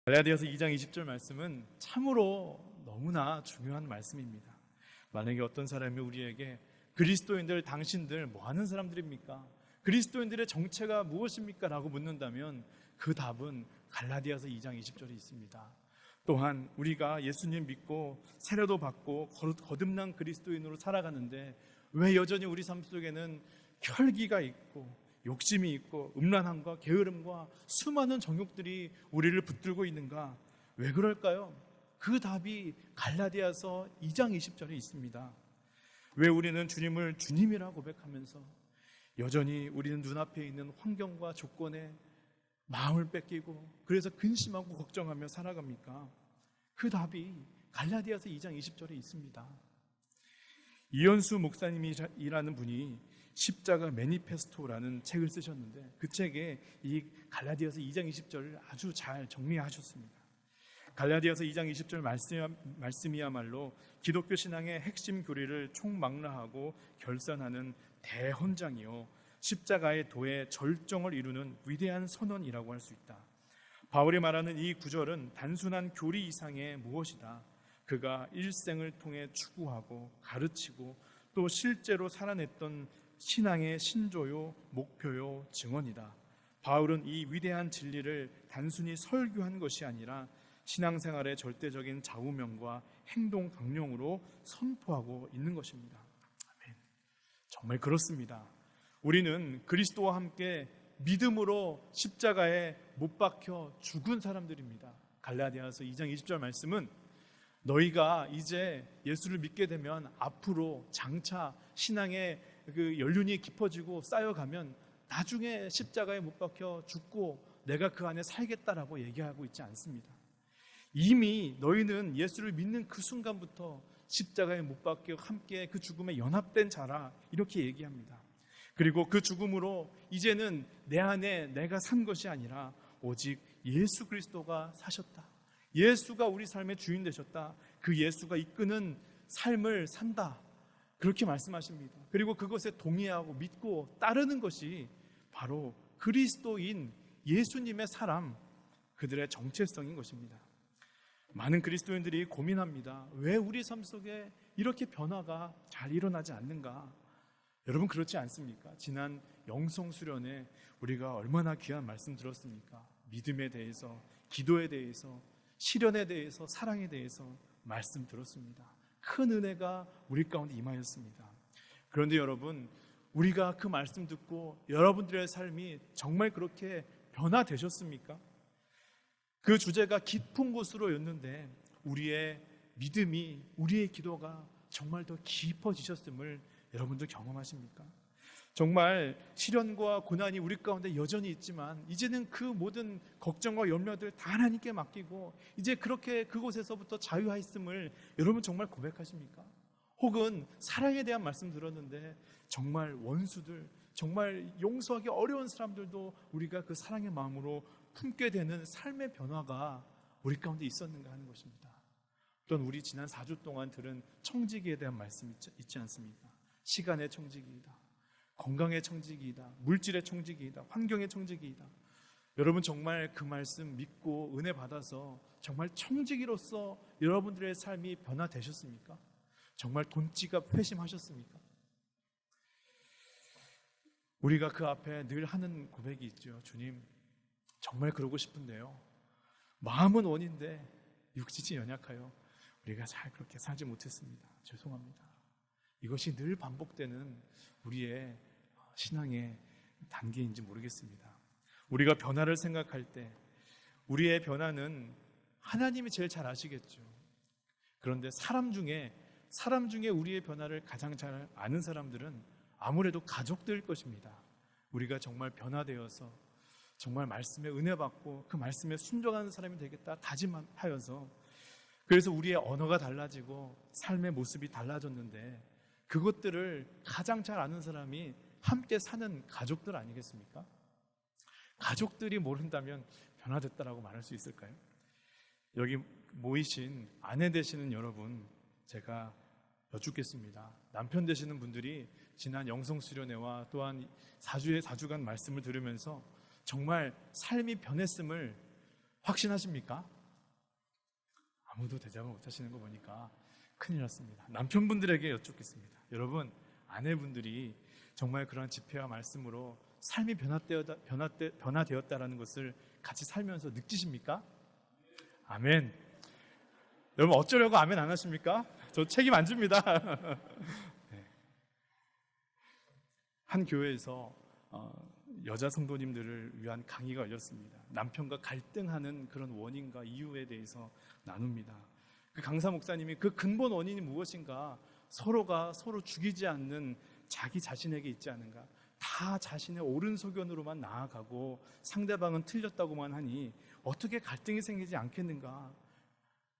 갈라디아서 2장 20절 말씀은 참으로 너무나 중요한 말씀입니다. 만약에 어떤 사람이 우리에게 그리스도인들 당신들 뭐 하는 사람들입니까? 그리스도인들의 정체가 무엇입니까? 라고 묻는다면 그 답은 갈라디아서 2장 20절에 있습니다. 또한 우리가 예수님 믿고 세례도 받고 거듭난 그리스도인으로 살아가는데 왜 여전히 우리 삶 속에는 혈기가 있고 욕심이 있고 음란함과 게으름과 수많은 정욕들이 우리를 붙들고 있는가? 왜 그럴까요? 그 답이 갈라디아서 2장 20절에 있습니다. 왜 우리는 주님을 주님이라 고백하면서 여전히 우리는 눈앞에 있는 환경과 조건에 마음을 뺏기고 그래서 근심하고 걱정하며 살아갑니까? 그 답이 갈라디아서 2장 20절에 있습니다. 이현수 목사님이라는 분이 십자가 매니페스토라는 책을 쓰셨는데 그 책에 이 갈라디아서 2장 20절을 아주 잘 정리하셨습니다. 갈라디아서 2장 20절 말씀이야말로 기독교 신앙의 핵심 교리를 총망라하고 결산하는 대헌장이요 십자가의 도의 절정을 이루는 위대한 선언이라고 할 수 있다. 바울이 말하는 이 구절은 단순한 교리 이상의 무엇이다. 그가 일생을 통해 추구하고 가르치고 또 실제로 살아냈던 신앙의 신조요, 목표요, 증언이다. 바울은 이 위대한 진리를 단순히 설교한 것이 아니라 신앙생활의 절대적인 좌우명과 행동 강령으로 선포하고 있는 것입니다. 아멘. 정말 그렇습니다. 우리는 그리스도와 함께 믿음으로 십자가에 못 박혀 죽은 사람들입니다. 갈라디아서 2장 20절 말씀은 너희가 이제 예수를 믿게 되면 앞으로 장차 신앙의 그 연륜이 깊어지고 쌓여가면 나중에 십자가에 못 박혀 죽고 내가 그 안에 살겠다라고 얘기하고 있지 않습니다. 이미 너희는 예수를 믿는 그 순간부터 십자가에 못 박혀 함께 그 죽음에 연합된 자라 이렇게 얘기합니다. 그리고 그 죽음으로 이제는 내 안에 내가 산 것이 아니라 오직 예수 그리스도가 사셨다. 예수가 우리 삶의 주인 되셨다. 그 예수가 이끄는 삶을 산다. 그렇게 말씀하십니다. 그리고 그것에 동의하고 믿고 따르는 것이 바로 그리스도인 예수님의 사람, 그들의 정체성인 것입니다. 많은 그리스도인들이 고민합니다. 왜 우리 삶 속에 이렇게 변화가 잘 일어나지 않는가? 여러분 그렇지 않습니까? 지난 영성 수련회 우리가 얼마나 귀한 말씀 들었습니까? 믿음에 대해서, 기도에 대해서, 실현에 대해서, 사랑에 대해서 말씀 들었습니다. 큰 은혜가 우리 가운데 임하였습니다. 그런데 여러분, 우리가 그 말씀 듣고 여러분들의 삶이 정말 그렇게 변화되셨습니까? 그 주제가 깊은 곳으로였는데 우리의 믿음이, 우리의 기도가 정말 더 깊어지셨음을 여러분도 경험하십니까? 정말 시련과 고난이 우리 가운데 여전히 있지만 이제는 그 모든 걱정과 염려들 다 하나님께 맡기고 이제 그렇게 그곳에서부터 자유하였음을 여러분 정말 고백하십니까? 혹은 사랑에 대한 말씀 들었는데 정말 원수들, 정말 용서하기 어려운 사람들도 우리가 그 사랑의 마음으로 품게 되는 삶의 변화가 우리 가운데 있었는가 하는 것입니다. 또한 우리 지난 4주 동안 들은 청지기에 대한 말씀 있지 않습니까? 시간의 청지기이다, 건강의 청지기이다, 물질의 청지기이다, 환경의 청지기이다. 여러분 정말 그 말씀 믿고 은혜 받아서 정말 청지기로서 여러분들의 삶이 변화되셨습니까? 정말 돈지갑 회심하셨습니까? 우리가 그 앞에 늘 하는 고백이 있죠. 주님, 정말 그러고 싶은데요, 마음은 원인데 육신이 연약하여 우리가 잘 그렇게 살지 못했습니다. 죄송합니다. 이것이 늘 반복되는 우리의 신앙의 단계인지 모르겠습니다. 우리가 변화를 생각할 때 우리의 변화는 하나님이 제일 잘 아시겠죠. 그런데 사람 중에 우리의 변화를 가장 잘 아는 사람들은 아무래도 가족들일 것입니다. 우리가 정말 변화되어서 정말 말씀에 은혜 받고 그 말씀에 순종하는 사람이 되겠다 다짐하여서, 그래서 우리의 언어가 달라지고 삶의 모습이 달라졌는데 그것들을 가장 잘 아는 사람이 함께 사는 가족들 아니겠습니까? 가족들이 모른다면 변화됐다라고 말할 수 있을까요? 여기 모이신 아내 되시는 여러분, 제가 여쭙겠습니다. 남편 되시는 분들이 지난 영성 수련회와 또한 4주간 말씀을 들으면서 정말 삶이 변했음을 확신하십니까? 아무도 대답을 못하시는 거 보니까 큰일 났습니다. 남편분들에게 여쭙겠습니다. 여러분, 아내분들이 정말 그러한 집회와 말씀으로 삶이 변화되었다라는 것을 같이 살면서 느끼십니까? 아멘. 여러분, 어쩌려고 아멘 안 하십니까? 저 책임 안 집니다. 네. 한 교회에서 여자 성도님들을 위한 강의가 열렸습니다. 남편과 갈등하는 그런 원인과 이유에 대해서 나눕니다. 그 강사 목사님이 그 근본 원인이 무엇인가, 서로가 서로 죽이지 않는 자기 자신에게 있지 않은가, 다 자신의 옳은 소견으로만 나아가고 상대방은 틀렸다고만 하니 어떻게 갈등이 생기지 않겠는가.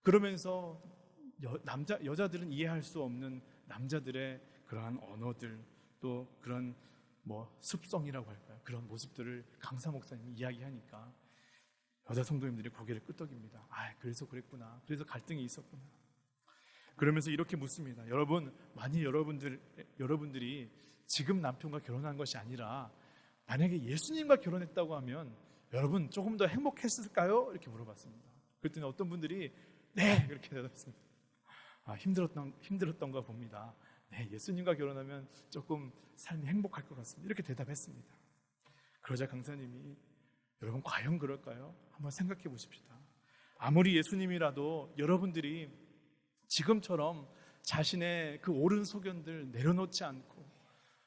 그러면서 여자들은 이해할 수 없는 남자들의 그러한 언어들, 또 그런 습성이라고 할까요? 그런 모습들을 강사 목사님이 이야기하니까 여자 성도님들이 고개를 끄덕입니다. 그래서 그랬구나. 그래서 갈등이 있었구나. 그러면서 이렇게 묻습니다. 여러분, 만일 여러분들이 지금 남편과 결혼한 것이 아니라 만약에 예수님과 결혼했다고 하면 여러분 조금 더 행복했을까요? 이렇게 물어봤습니다. 그랬더니 어떤 분들이 네! 이렇게 대답했습니다. 힘들었던가 봅니다. 네, 예수님과 결혼하면 조금 삶이 행복할 것 같습니다. 이렇게 대답했습니다. 그러자 강사님이 여러분 과연 그럴까요? 한번 생각해 보십시다. 아무리 예수님이라도 여러분들이 지금처럼 자신의 그 옳은 소견들 내려놓지 않고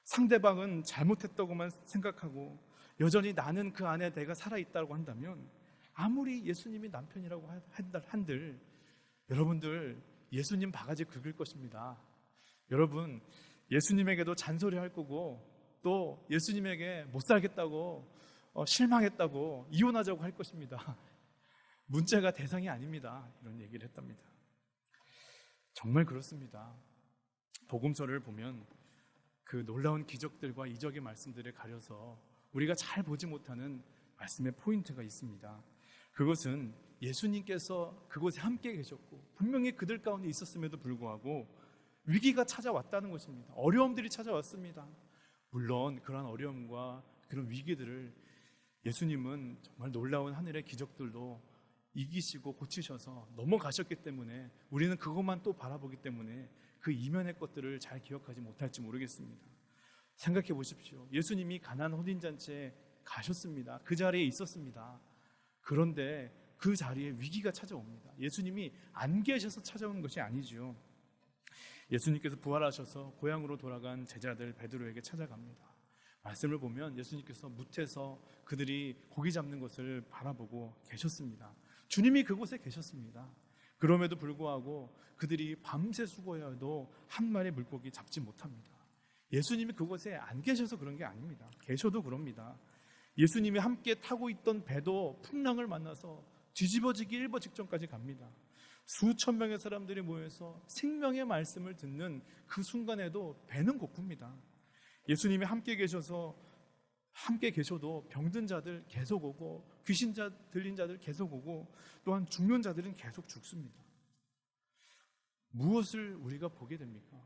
상대방은 잘못했다고만 생각하고 여전히 나는 그 안에 내가 살아있다고 한다면 아무리 예수님이 남편이라고 한들 여러분들 예수님 바가지 긁을 것입니다. 여러분 예수님에게도 잔소리할 거고 또 예수님에게 못 살겠다고 실망했다고 이혼하자고 할 것입니다. 문제가 대상이 아닙니다. 이런 얘기를 했답니다. 정말 그렇습니다. 복음서를 보면 그 놀라운 기적들과 이적의 말씀들을 가려서 우리가 잘 보지 못하는 말씀의 포인트가 있습니다. 그것은 예수님께서 그곳에 함께 계셨고 분명히 그들 가운데 있었음에도 불구하고 위기가 찾아왔다는 것입니다. 어려움들이 찾아왔습니다. 물론 그런 어려움과 그런 위기들을 예수님은 정말 놀라운 하늘의 기적들로 이기시고 고치셔서 넘어가셨기 때문에 우리는 그것만 또 바라보기 때문에 그 이면의 것들을 잘 기억하지 못할지 모르겠습니다. 생각해 보십시오. 예수님이 가나안 혼인잔치에 가셨습니다. 그 자리에 있었습니다. 그런데 그 자리에 위기가 찾아옵니다. 예수님이 안 계셔서 찾아온 것이 아니죠. 예수님께서 부활하셔서 고향으로 돌아간 제자들 베드로에게 찾아갑니다. 말씀을 보면 예수님께서 무태서 그들이 고기 잡는 것을 바라보고 계셨습니다. 주님이 그곳에 계셨습니다. 그럼에도 불구하고 그들이 밤새 수고해도 한 마리 물고기 잡지 못합니다. 예수님이 그곳에 안 계셔서 그런 게 아닙니다. 계셔도 그럽니다. 예수님이 함께 타고 있던 배도 풍랑을 만나서 뒤집어지기 일보 직전까지 갑니다. 수천 명의 사람들이 모여서 생명의 말씀을 듣는 그 순간에도 배는 고픕니다. 예수님이 함께 계셔도 병든 자들 계속 오고 귀신 들린 자들 계속 오고 또한 죽는 자들은 계속 죽습니다. 무엇을 우리가 보게 됩니까?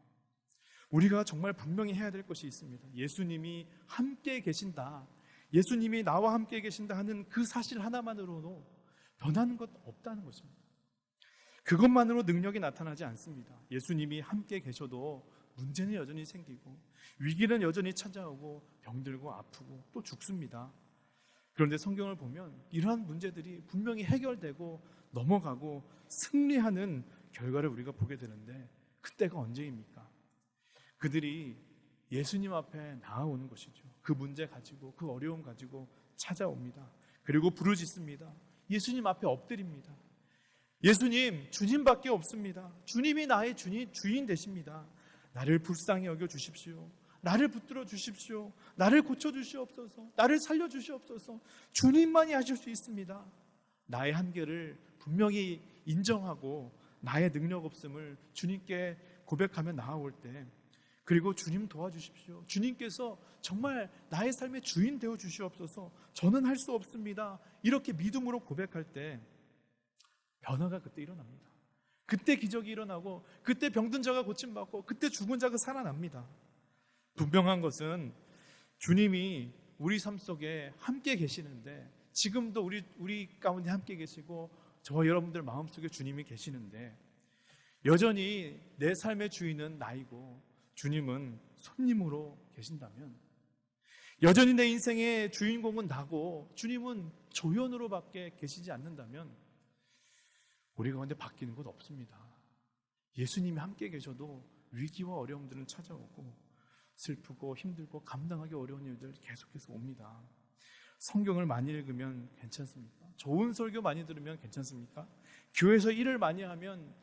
우리가 정말 분명히 해야 될 것이 있습니다. 예수님이 함께 계신다, 예수님이 나와 함께 계신다 하는 그 사실 하나만으로도 변하는 것 없다는 것입니다. 그것만으로 능력이 나타나지 않습니다. 예수님이 함께 계셔도 문제는 여전히 생기고 위기는 여전히 찾아오고 병들고 아프고 또 죽습니다. 그런데 성경을 보면 이러한 문제들이 분명히 해결되고 넘어가고 승리하는 결과를 우리가 보게 되는데 그때가 언제입니까? 그들이 예수님 앞에 나아오는 것이죠. 그 문제 가지고 그 어려움 가지고 찾아옵니다. 그리고 부르짖습니다. 예수님 앞에 엎드립니다. 예수님, 주님밖에 없습니다. 주님이 나의 주인 되십니다. 나를 불쌍히 여겨 주십시오. 나를 붙들어 주십시오. 나를 고쳐 주시옵소서. 나를 살려 주시옵소서. 주님만이 하실 수 있습니다. 나의 한계를 분명히 인정하고 나의 능력 없음을 주님께 고백하며 나아올 때, 그리고 주님 도와주십시오. 주님께서 정말 나의 삶의 주인 되어 주시옵소서. 저는 할 수 없습니다. 이렇게 믿음으로 고백할 때 변화가 그때 일어납니다. 그때 기적이 일어나고 그때 병든 자가 고침받고 그때 죽은 자가 살아납니다. 분명한 것은 주님이 우리 삶 속에 함께 계시는데 지금도 우리 가운데 함께 계시고 저와 여러분들 마음속에 주님이 계시는데 여전히 내 삶의 주인은 나이고 주님은 손님으로 계신다면, 여전히 내 인생의 주인공은 나고 주님은 조연으로밖에 계시지 않는다면 우리 가운데 바뀌는 것 없습니다. 예수님이 함께 계셔도 위기와 어려움들은 찾아오고 슬프고 힘들고 감당하기 어려운 일들 계속해서 옵니다. 성경을 많이 읽으면 괜찮습니까? 좋은 설교 많이 들으면 괜찮습니까? 교회에서 일을 많이 하면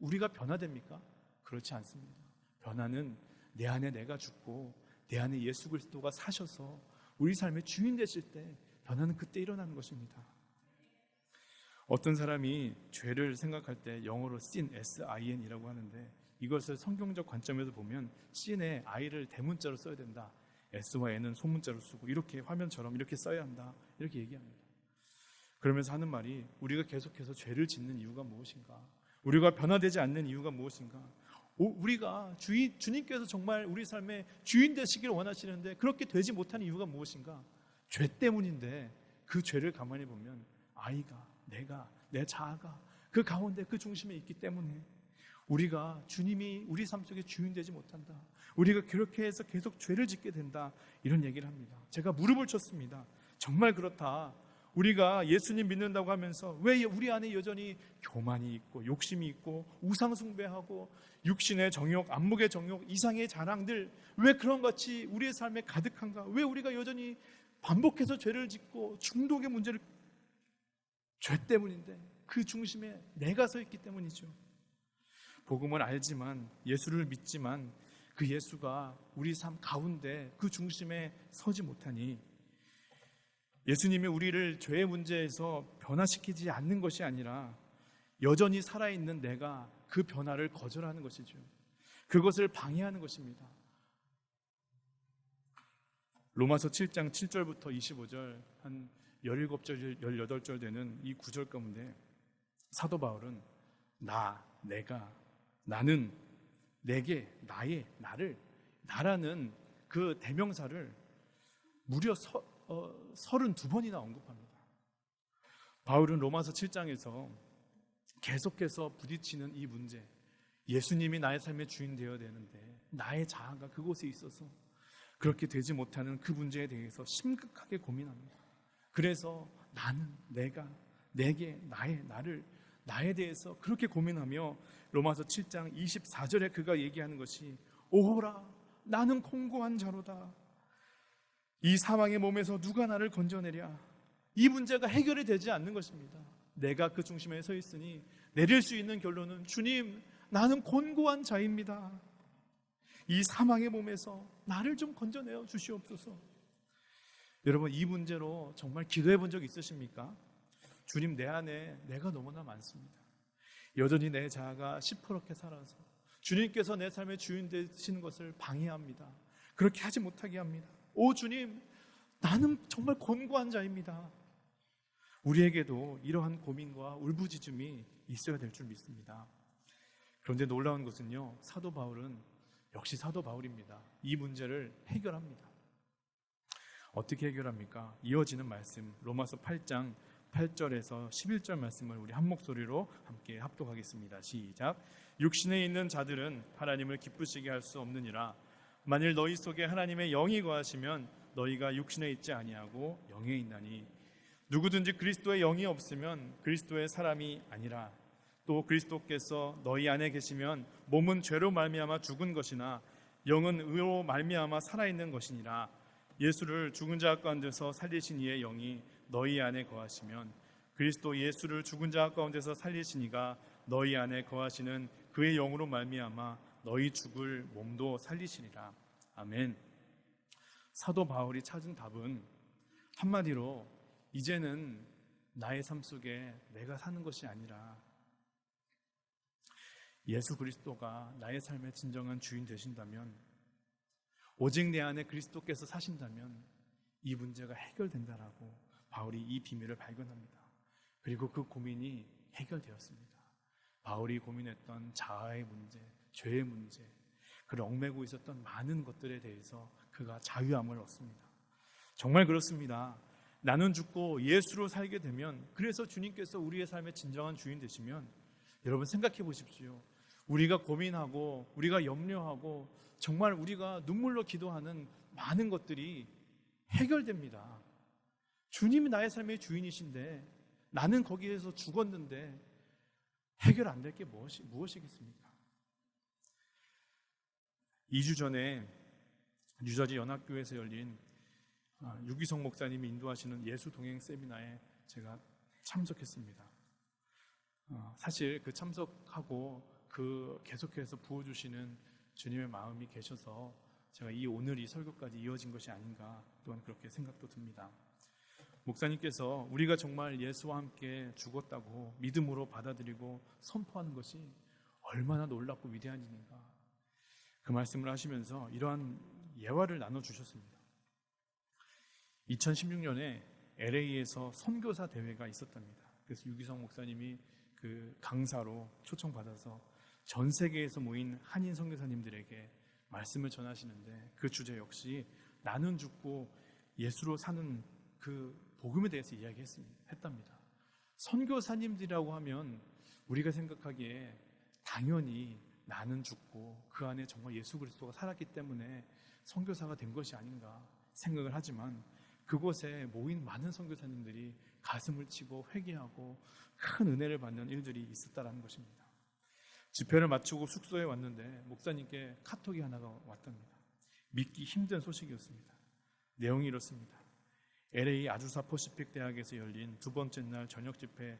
우리가 변화됩니까? 그렇지 않습니다. 변화는 내 안에 내가 죽고 내 안에 예수 그리스도가 사셔서 우리 삶의 주인 되실 때 변화는 그때 일어나는 것입니다. 어떤 사람이 죄를 생각할 때 영어로 sin, S-I-N이라고 하는데 이것을 성경적 관점에서 보면 sin의 I를 대문자로 써야 된다, S와 N은 소문자로 쓰고 이렇게 화면처럼 이렇게 써야 한다, 이렇게 얘기합니다. 그러면서 하는 말이 우리가 계속해서 죄를 짓는 이유가 무엇인가, 우리가 변화되지 않는 이유가 무엇인가, 우리가 주님께서 정말 우리 삶의 주인 되시기를 원하시는데 그렇게 되지 못하는 이유가 무엇인가? 죄 때문인데 그 죄를 가만히 보면 아이가, 내가, 내 자아가 그 가운데 그 중심에 있기 때문에 우리가 주님이 우리 삶 속에 주인 되지 못한다, 우리가 그렇게 해서 계속 죄를 짓게 된다, 이런 얘기를 합니다. 제가 무릎을 쳤습니다. 정말 그렇다. 우리가 예수님 믿는다고 하면서 왜 우리 안에 여전히 교만이 있고 욕심이 있고 우상 숭배하고 육신의 정욕, 안목의 정욕, 이상의 자랑들, 왜 그런 것이 우리의 삶에 가득한가? 왜 우리가 여전히 반복해서 죄를 짓고 중독의 문제를, 죄 때문인데 그 중심에 내가 서 있기 때문이죠. 복음을 알지만, 예수를 믿지만 그 예수가 우리 삶 가운데 그 중심에 서지 못하니 예수님이 우리를 죄의 문제에서 변화시키지 않는 것이 아니라 여전히 살아있는 내가 그 변화를 거절하는 것이죠. 그것을 방해하는 것입니다. 로마서 7장 7절부터 25절 한 17절, 18절 되는 이 구절 가운데 사도 바울은 내가, 나는, 내게, 나의, 나를, 나라는 그 대명사를 무려 32번이나 언급합니다. 바울은 로마서 7장에서 계속해서 부딪히는 이 문제, 예수님이 나의 삶의 주인 되어야 되는데 나의 자아가 그곳에 있어서 그렇게 되지 못하는 그 문제에 대해서 심각하게 고민합니다. 그래서 나는, 내가, 내게, 나의, 나를, 나에 대해서 그렇게 고민하며 로마서 7장 24절에 그가 얘기하는 것이 오호라 나는 공고한 자로다. 이 사망의 몸에서 누가 나를 건져내랴. 이 문제가 해결이 되지 않는 것입니다. 내가 그 중심에 서 있으니 내릴 수 있는 결론은 주님, 나는 곤고한 자입니다. 이 사망의 몸에서 나를 좀 건져내어 주시옵소서. 여러분, 이 문제로 정말 기도해 본 적 있으십니까? 주님, 내 안에 내가 너무나 많습니다. 여전히 내 자아가 시퍼렇게 살아서 주님께서 내 삶의 주인 되시는 것을 방해합니다. 그렇게 하지 못하게 합니다. 오 주님, 나는 정말 곤고한 자입니다. 우리에게도 이러한 고민과 울부짖음이 있어야 될 줄 믿습니다. 그런데 놀라운 것은요, 사도 바울은 역시 사도 바울입니다. 이 문제를 해결합니다. 어떻게 해결합니까? 이어지는 말씀, 로마서 8장 8절에서 11절 말씀을 우리 한 목소리로 함께 합독하겠습니다. 시작. 육신에 있는 자들은 하나님을 기쁘시게 할 수 없느니라. 만일 너희 속에 하나님의 영이 거하시면 너희가 육신에 있지 아니하고 영에 있나니 누구든지 그리스도의 영이 없으면 그리스도의 사람이 아니라. 또 그리스도께서 너희 안에 계시면 몸은 죄로 말미암아 죽은 것이나 영은 의로 말미암아 살아있는 것이니라. 예수를 죽은 자 가운데서 살리신 이의 영이 너희 안에 거하시면 그리스도 예수를 죽은 자 가운데서 살리신 이가 너희 안에 거하시는 그의 영으로 말미암아 너희 죽을 몸도 살리시리라. 아멘. 사도 바울이 찾은 답은 한마디로 이제는 나의 삶 속에 내가 사는 것이 아니라 예수 그리스도가 나의 삶의 진정한 주인 되신다면, 오직 내 안에 그리스도께서 사신다면 이 문제가 해결된다라고 바울이 이 비밀을 발견합니다. 그리고 그 고민이 해결되었습니다. 바울이 고민했던 자아의 문제, 죄의 문제, 그를 얽매고 있었던 많은 것들에 대해서 그가 자유함을 얻습니다. 정말 그렇습니다. 나는 죽고 예수로 살게 되면, 그래서 주님께서 우리의 삶의 진정한 주인 되시면, 여러분 생각해 보십시오. 우리가 고민하고 우리가 염려하고 정말 우리가 눈물로 기도하는 많은 것들이 해결됩니다. 주님이 나의 삶의 주인이신데 나는 거기에서 죽었는데 해결 안 될 게 무엇이겠습니까? 2주 전에 뉴저지 연합교회에서 열린 유기성 목사님이 인도하시는 예수 동행 세미나에 제가 참석했습니다. 사실 그 참석하고 그 계속해서 부어주시는 주님의 마음이 계셔서 제가 오늘 이 설교까지 이어진 것이 아닌가 또한 그렇게 생각도 듭니다. 목사님께서 우리가 정말 예수와 함께 죽었다고 믿음으로 받아들이고 선포하는 것이 얼마나 놀랍고 위대한 일인가, 그 말씀을 하시면서 이러한 예화를 나눠주셨습니다. 2016년에 LA에서 선교사 대회가 있었답니다. 그래서 유기성 목사님이 그 강사로 초청받아서 전 세계에서 모인 한인 선교사님들에게 말씀을 전하시는데, 그 주제 역시 나는 죽고 예수로 사는 그 복음에 대해서 이야기했답니다. 선교사님들이라고 하면 우리가 생각하기에 당연히 나는 죽고 그 안에 정말 예수 그리스도가 살았기 때문에 선교사가 된 것이 아닌가 생각을 하지만, 그곳에 모인 많은 선교사님들이 가슴을 치고 회개하고 큰 은혜를 받는 일들이 있었다는 것입니다. 집회를 마치고 숙소에 왔는데 목사님께 카톡이 하나가 왔답니다. 믿기 힘든 소식이었습니다. 내용이 이렇습니다. LA 아주사 퍼시픽 대학에서 열린 두 번째 날 저녁 집회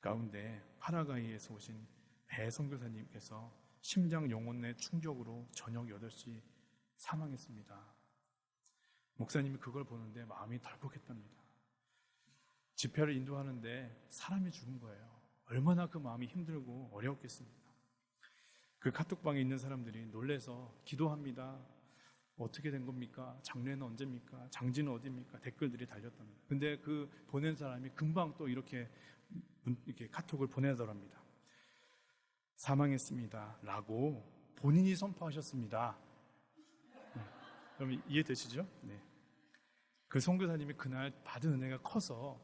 가운데 파라과이에서 오신 배 선교사님께서 심장 영혼내 충격으로 저녁 8시 사망했습니다. 목사님이 그걸 보는데 마음이 덜컥했답니다. 집회를 인도하는데 사람이 죽은 거예요. 얼마나 그 마음이 힘들고 어려웠겠습니까? 그 카톡방에 있는 사람들이 놀래서 기도합니다. 어떻게 된 겁니까? 장례는 언제입니까? 장지는 어디입니까? 댓글들이 달렸답니다. 근데 그 보낸 사람이 금방 또 이렇게 카톡을 보내더랍니다. 사망했습니다 라고 본인이 선포하셨습니다. 그럼 이해되시죠? 네. 그 선교사님이 그날 받은 은혜가 커서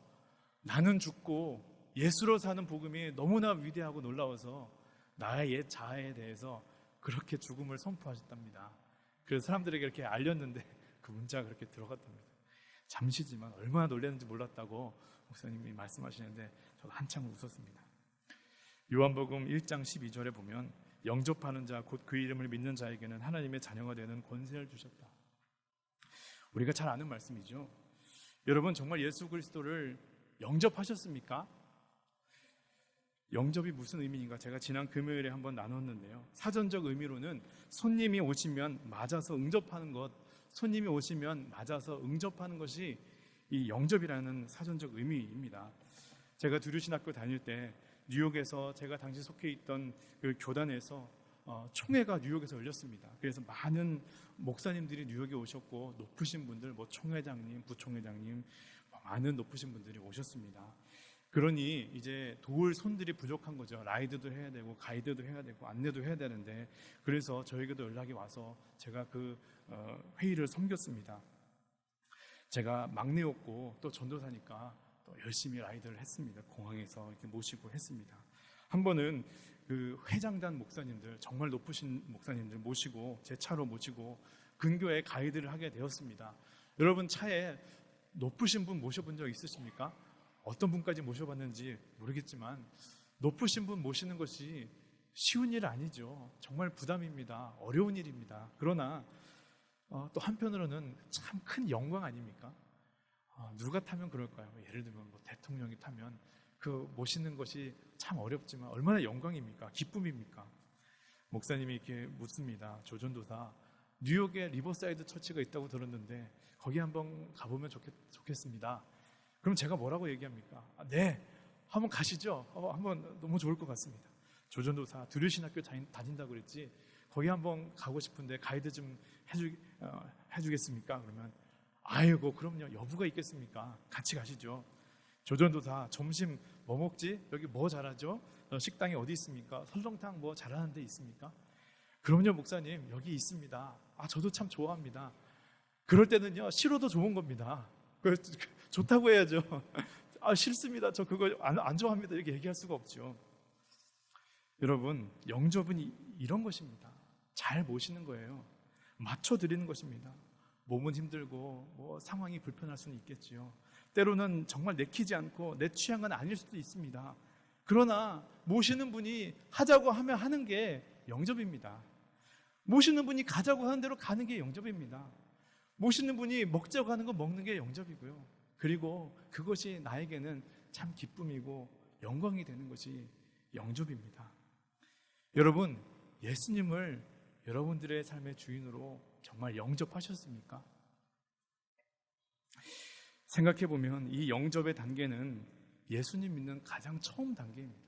나는 죽고 예수로 사는 복음이 너무나 위대하고 놀라워서 나의 옛 자아에 대해서 그렇게 죽음을 선포하셨답니다. 그래서 사람들에게 이렇게 알렸는데 그 문자가 그렇게 들어갔답니다. 잠시지만 얼마나 놀랐는지 몰랐다고 목사님이 말씀하시는데 저도 한참 웃었습니다. 요한복음 1장 12절에 보면 영접하는 자 곧 그 이름을 믿는 자에게는 하나님의 자녀가 되는 권세를 주셨다. 우리가 잘 아는 말씀이죠. 여러분 정말 예수 그리스도를 영접하셨습니까? 영접이 무슨 의미인가 제가 지난 금요일에 한번 나눴는데요. 사전적 의미로는 손님이 오시면 맞아서 응접하는 것, 손님이 오시면 맞아서 응접하는 것이 이 영접이라는 사전적 의미입니다. 제가 두류신학교 다닐 때 뉴욕에서 제가 당시 속해 있던 그 교단에서 총회가 뉴욕에서 열렸습니다. 그래서 많은 목사님들이 뉴욕에 오셨고 높으신 분들, 뭐 총회장님, 부총회장님, 많은 높으신 분들이 오셨습니다. 그러니 이제 도울 손들이 부족한 거죠. 라이드도 해야 되고 가이드도 해야 되고 안내도 해야 되는데, 그래서 저에게도 연락이 와서 제가 그 회의를 섬겼습니다. 제가 막내였고 또 전도사니까 또 열심히 라이드를 했습니다. 공항에서 이렇게 모시고 했습니다. 한 번은 그 회장단 목사님들, 정말 높으신 목사님들 모시고 제 차로 모시고 근교에 가이드를 하게 되었습니다. 여러분 차에 높으신 분 모셔본 적 있으십니까? 어떤 분까지 모셔봤는지 모르겠지만 높으신 분 모시는 것이 쉬운 일 아니죠. 정말 부담입니다. 어려운 일입니다. 그러나 또 한편으로는 참 큰 영광 아닙니까? 누가 타면 그럴까요? 예를 들면 뭐 대통령이 타면 그 모시는 것이 참 어렵지만 얼마나 영광입니까? 기쁨입니까? 목사님이 이렇게 묻습니다. 조전도사, 뉴욕에 리버사이드 처치가 있다고 들었는데 거기 한번 가보면 좋겠습니다. 그럼 제가 뭐라고 얘기합니까? 네, 한번 가시죠. 한번 너무 좋을 것 같습니다. 조전도사, 두류신학교 다닌다고 그랬지 거기 한번 가고 싶은데 가이드 좀 해주겠습니까? 그러면 아이고 그럼요, 여부가 있겠습니까? 같이 가시죠. 조전도사, 점심 뭐 먹지? 여기 뭐 잘하죠? 식당이 어디 있습니까? 설렁탕 뭐 잘하는 데 있습니까? 그럼요 목사님, 여기 있습니다. 저도 참 좋아합니다. 그럴 때는요, 싫어도 좋은 겁니다. 좋다고 해야죠. 싫습니다. 저 그거 안 좋아합니다. 이렇게 얘기할 수가 없죠. 여러분, 영접은 이런 것입니다. 잘 모시는 거예요. 맞춰드리는 것입니다. 몸은 힘들고 상황이 불편할 수는 있겠지요. 때로는 정말 내키지 않고 내 취향은 아닐 수도 있습니다. 그러나 모시는 분이 하자고 하면 하는 게 영접입니다. 모시는 분이 가자고 하는 대로 가는 게 영접입니다. 모시는 분이 먹자고 하는 거 먹는 게 영접이고요. 그리고 그것이 나에게는 참 기쁨이고 영광이 되는 것이 영접입니다. 여러분, 예수님을 여러분들의 삶의 주인으로 정말 영접하셨습니까? 생각해보면 이 영접의 단계는 예수님 믿는 가장 처음 단계입니다.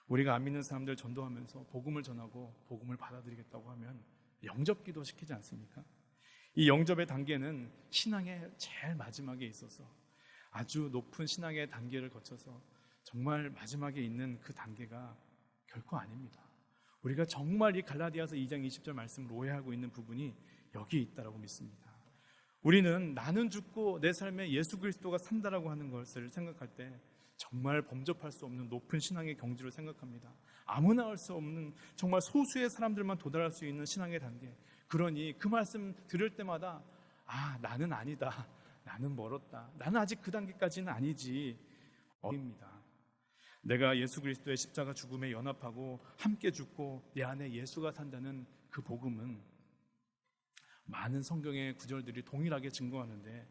우리가 안 믿는 사람들 전도하면서 복음을 전하고 복음을 받아들이겠다고 하면 영접기도 시키지 않습니까? 이 영접의 단계는 신앙의 제일 마지막에 있어서 아주 높은 신앙의 단계를 거쳐서 정말 마지막에 있는 그 단계가 결코 아닙니다. 우리가 정말 이 갈라디아서 2장 20절 말씀을 오해하고 있는 부분이 여기에 있다고 믿습니다. 우리는 나는 죽고 내 삶에 예수 그리스도가 산다라고 하는 것을 생각할 때 정말 범접할 수 없는 높은 신앙의 경지를 생각합니다. 아무나 할 수 없는 정말 소수의 사람들만 도달할 수 있는 신앙의 단계. 그러니 그 말씀 들을 때마다 나는 아니다. 나는 멀었다. 나는 아직 그 단계까지는 아니지. 어립니다. 내가 예수 그리스도의 십자가 죽음에 연합하고 함께 죽고 내 안에 예수가 산다는 그 복음은 많은 성경의 구절들이 동일하게 증거하는데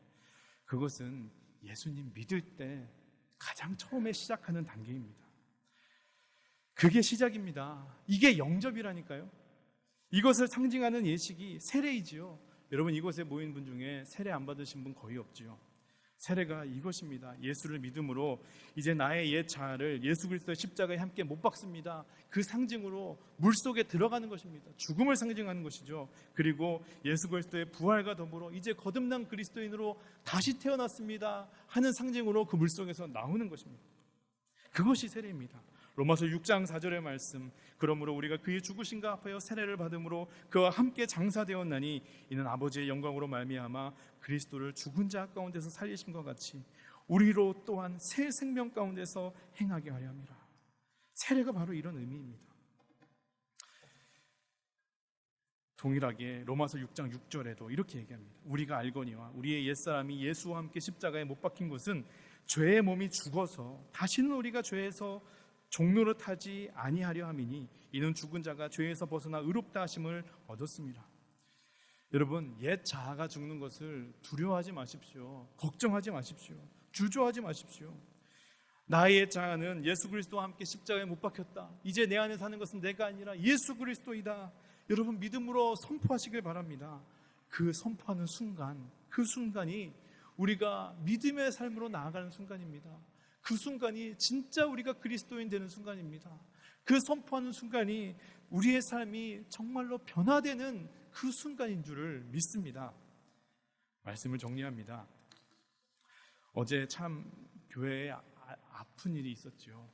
그것은 예수님 믿을 때 가장 처음에 시작하는 단계입니다. 그게 시작입니다. 이게 영접이라니까요. 이것을 상징하는 예식이 세례이지요. 여러분, 이곳에 모인 분 중에 세례 안 받으신 분 거의 없지요. 세례가 이것입니다. 예수를 믿음으로 이제 나의 옛 자아를 예수 그리스도의 십자가에 함께 못 박습니다. 그 상징으로 물속에 들어가는 것입니다. 죽음을 상징하는 것이죠. 그리고 예수 그리스도의 부활과 더불어 이제 거듭난 그리스도인으로 다시 태어났습니다 하는 상징으로 그 물속에서 나오는 것입니다. 그것이 세례입니다. 로마서 6장 4절의 말씀, 그러므로 우리가 그의 죽으심과 합하여 세례를 받음으로 그와 함께 장사되었나니 이는 아버지의 영광으로 말미암아 그리스도를 죽은 자 가운데서 살리심과 같이 우리로 또한 새 생명 가운데서 행하게 하려 함이라. 세례가 바로 이런 의미입니다. 동일하게 로마서 6장 6절에도 이렇게 얘기합니다. 우리가 알거니와 우리의 옛사람이 예수와 함께 십자가에 못 박힌 것은 죄의 몸이 죽어서 다시는 우리가 죄에서 종노릇하지 아니하려 함이니 이는 죽은 자가 죄에서 벗어나 의롭다 하심을 얻었습니다. 여러분, 옛 자아가 죽는 것을 두려워하지 마십시오. 걱정하지 마십시오. 주저하지 마십시오. 나의 옛 자아는 예수 그리스도와 함께 십자가에 못 박혔다. 이제 내 안에 사는 것은 내가 아니라 예수 그리스도이다. 여러분, 믿음으로 선포하시길 바랍니다. 그 선포하는 순간, 그 순간이 우리가 믿음의 삶으로 나아가는 순간입니다. 그 순간이 진짜 우리가 그리스도인 되는 순간입니다. 그 선포하는 순간이 우리의 삶이 정말로 변화되는 그 순간인 줄을 믿습니다. 말씀을 정리합니다. 어제 참 교회에 아픈 일이 있었죠.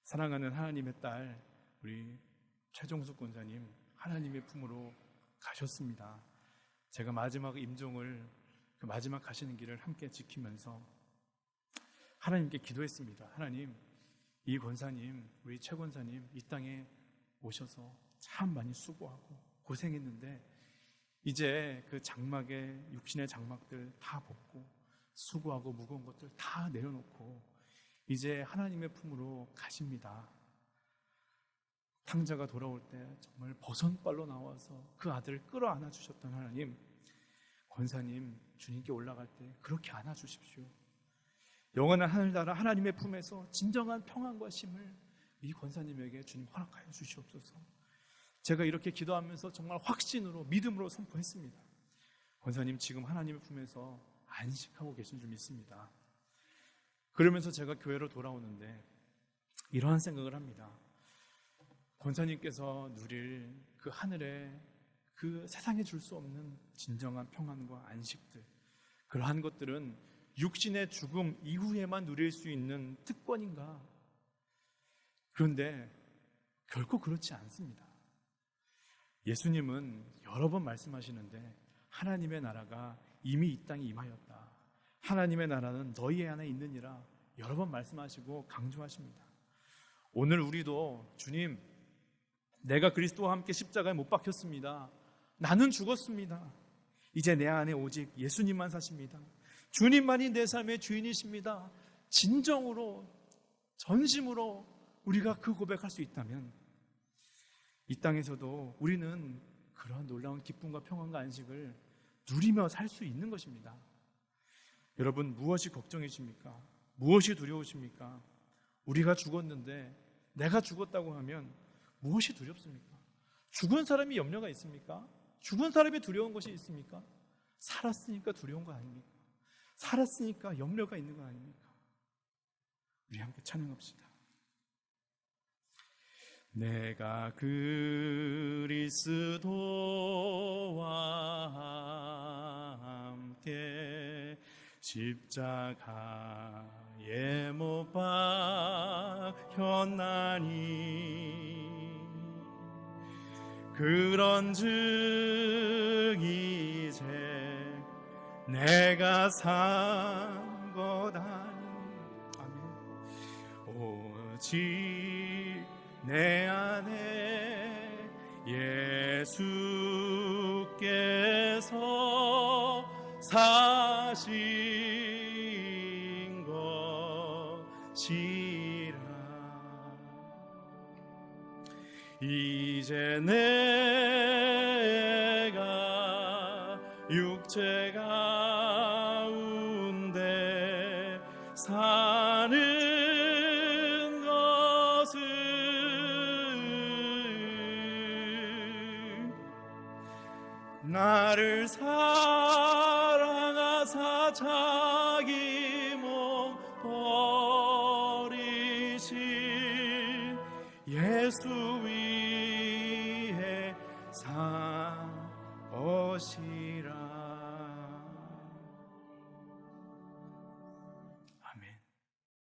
사랑하는 하나님의 딸 우리 최종숙 권사님 하나님의 품으로 가셨습니다. 제가 마지막 임종을 그 마지막 가시는 길을 함께 지키면서 하나님께 기도했습니다. 하나님, 이 권사님, 우리 최 권사님 이 땅에 오셔서 참 많이 수고하고 고생했는데 이제 그 장막에 육신의 장막들 다 벗고 수고하고 무거운 것들 다 내려놓고 이제 하나님의 품으로 가십니다. 탕자가 돌아올 때 정말 버선발로 나와서 그 아들을 끌어안아 주셨던 하나님, 권사님 주님께 올라갈 때 그렇게 안아주십시오. 영원한 하늘나라 하나님의 품에서 진정한 평안과 쉼을 이 권사님에게 주님 허락하여 주시옵소서. 제가 이렇게 기도하면서 정말 확신으로 믿음으로 선포했습니다. 권사님 지금 하나님의 품에서 안식하고 계신 줄 믿습니다. 그러면서 제가 교회로 돌아오는데 이러한 생각을 합니다. 권사님께서 누릴 그 하늘에 그 세상에 줄 수 없는 진정한 평안과 안식들, 그러한 것들은 육신의 죽음 이후에만 누릴 수 있는 특권인가? 그런데 결코 그렇지 않습니다. 예수님은 여러 번 말씀하시는데 하나님의 나라가 이미 이 땅에 임하였다. 하나님의 나라는 너희 안에 있느니라 여러 번 말씀하시고 강조하십니다. 오늘 우리도 주님, 내가 그리스도와 함께 십자가에 못 박혔습니다. 나는 죽었습니다. 이제 내 안에 오직 예수님만 사십니다. 주님만이 내 삶의 주인이십니다. 진정으로, 전심으로 우리가 그 고백할 수 있다면 이 땅에서도 우리는 그러한 놀라운 기쁨과 평안과 안식을 누리며 살 수 있는 것입니다. 여러분, 무엇이 걱정이십니까? 무엇이 두려우십니까? 우리가 죽었는데 내가 죽었다고 하면 무엇이 두렵습니까? 죽은 사람이 염려가 있습니까? 죽은 사람이 두려운 것이 있습니까? 살았으니까 두려운 거 아닙니까? 살았으니까 염려가 있는 거 아닙니까? 우리 함께 찬양합시다. 내가 그리스도와 함께 십자가에 못 박혔나니 그런즉 이제 내가 산 것 아니. 아멘. 오직 내 안에 예수께서 사신 것이라. 이제 내가 육체 가운데 사는 나를 사랑하사 자기 몸 버리신 예수 위에 산 것이